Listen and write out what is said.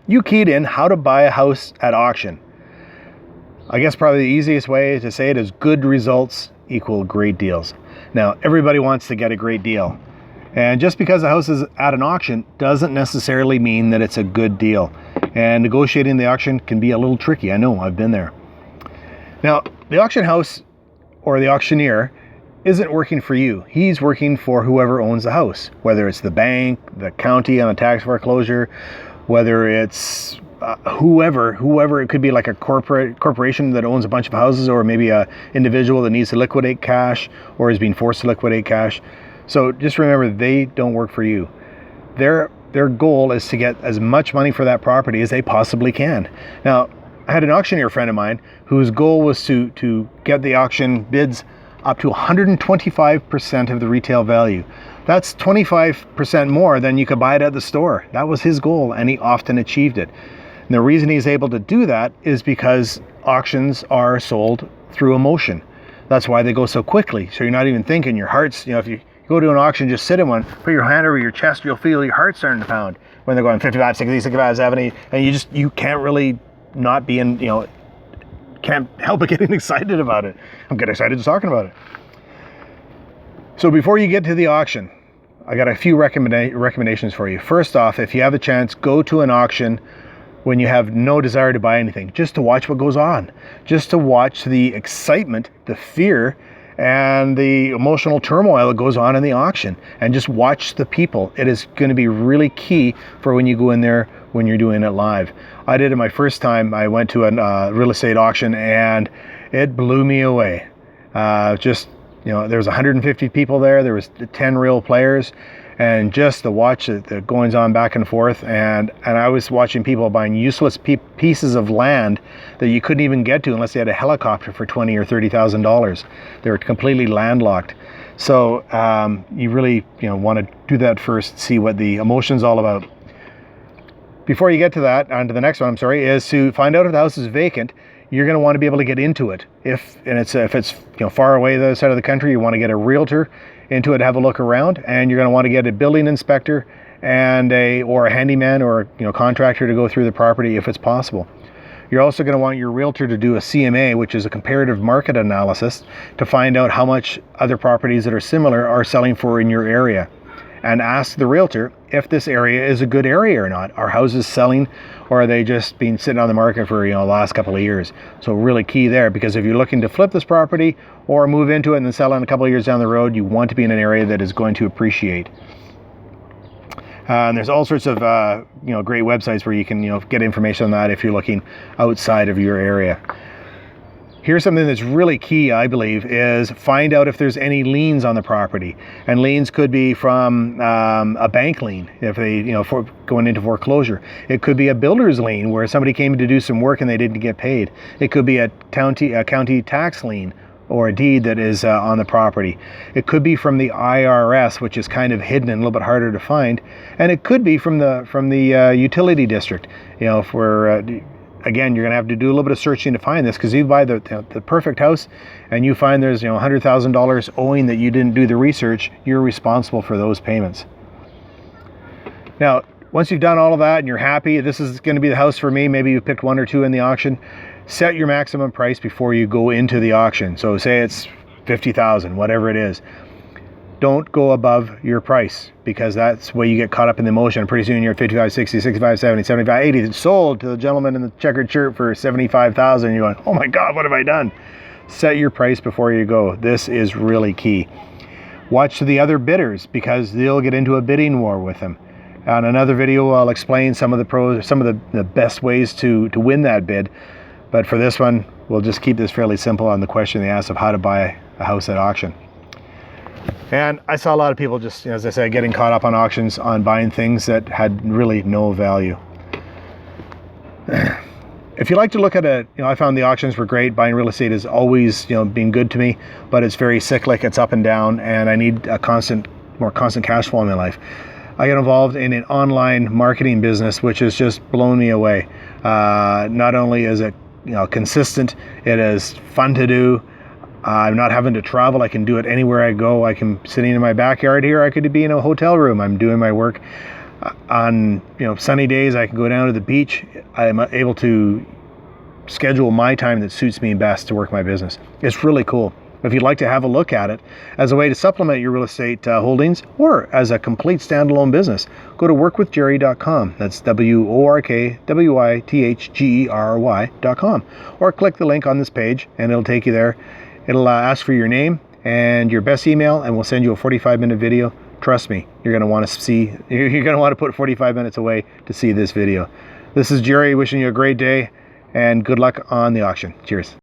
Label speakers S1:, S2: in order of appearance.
S1: You keyed in how to buy a house at auction. I guess probably the easiest way to say it is good results equal great deals. Now, everybody wants to get a great deal. And just because a house is at an auction doesn't necessarily mean that it's a good deal. And negotiating the auction can be a little tricky. I know, I've been there. Now, the auction house or the auctioneer isn't working for you. He's working for whoever owns the house, whether it's the bank, the county on a tax foreclosure, whether it's whoever. It could be like a corporation that owns a bunch of houses, or maybe a individual that needs to liquidate cash or is being forced to liquidate cash. So just remember, they don't work for you. Their goal is to get as much money for that property as they possibly can. Now, I had an auctioneer friend of mine whose goal was to get the auction bids up to 125% of the retail value. That's 25% more than you could buy it at the store. That was his goal, and he often achieved it. And the reason he's able to do that is because auctions are sold through emotion. That's why they go so quickly. So you're not even thinking, your heart's, if you go to an auction, just sit in one, put your hand over your chest, you'll feel your heart starting to pound when they're going 55, 60, 65, 70, and you can't really not be in, can't help but getting excited about it. I'm getting excited just talking about it. So before you get to the auction, I got a few recommendations for you. First off, if you have a chance, go to an auction when you have no desire to buy anything, just to watch what goes on, just to watch the excitement, the fear, and the emotional turmoil that goes on in the auction, and just watch the people. It is going to be really key for when you go in there when you're doing it live. I did it my first time. I went to a real estate auction and it blew me away. There was 150 people there. There was 10 real players, and just to watch the goings on back and forth. And I was watching people buying useless pieces of land that you couldn't even get to unless they had a helicopter for $20,000 or $30,000. They were completely landlocked. So you really want to do that first, see what the emotion's all about. Before you get to that, on to the next one, is to find out if the house is vacant. You're going to want to be able to get into it. If it's far away the other side of the country, you want to get a realtor into it to have a look around, and you're going to want to get a building inspector and a handyman or contractor to go through the property if it's possible. You're also going to want your realtor to do a CMA, which is a comparative market analysis, to find out how much other properties that are similar are selling for in your area. And ask the realtor if this area is a good area or not. Are houses selling, or are they just been sitting on the market for the last couple of years? So really key there, because if you're looking to flip this property or move into it and then sell in a couple of years down the road, you want to be in an area that is going to appreciate. And there's all sorts of great websites where you can get information on that if you're looking outside of your area. Here's something that's really key, I believe, is find out if there's any liens on the property. And liens could be from a bank lien, if they, for going into foreclosure. It could be a builder's lien where somebody came to do some work and they didn't get paid. It could be a county tax lien or a deed that is on the property. It could be from the IRS, which is kind of hidden and a little bit harder to find. And it could be from the utility district, Again, you're going to have to do a little bit of searching to find this, because you buy the perfect house and you find there's $100,000 owing that you didn't do the research, you're responsible for those payments. Now, once you've done all of that and you're happy, this is going to be the house for me, maybe you picked one or two in the auction, set your maximum price before you go into the auction. So say it's $50,000, whatever it is. Don't go above your price, because that's where you get caught up in the emotion. Pretty soon you're at 55, 60, 65, 70, 75, 80. It's sold to the gentleman in the checkered shirt for $75,000. You're going, oh my God, what have I done? Set your price before you go. This is really key. Watch the other bidders, because they'll get into a bidding war with them. On another video, I'll explain some of the best ways to win that bid. But for this one, we'll just keep this fairly simple on the question they asked of how to buy a house at auction. And I saw a lot of people just, as I said, getting caught up on auctions on buying things that had really no value. If you like to look at it, I found the auctions were great. Buying real estate has always, been good to me, but it's very cyclic. It's up and down, and I need a more constant cash flow in my life. I got involved in an online marketing business, which has just blown me away. Not only is it, consistent, it is fun to do. I'm not having to travel. I can do it anywhere I go. I can sitting in my backyard here. I could be in a hotel room. I'm doing my work. On sunny days, I can go down to the beach. I'm able to schedule my time that suits me best to work my business. It's really cool. If you'd like to have a look at it as a way to supplement your real estate holdings or as a complete standalone business, go to workwithjerry.com. That's workwithgerry.com. Or click the link on this page and it'll take you there. It'll ask for your name and your best email, and we'll send you a 45-minute video. Trust me, you're going to want to put 45 minutes away to see this video. This is Jerry wishing you a great day and good luck on the auction. Cheers.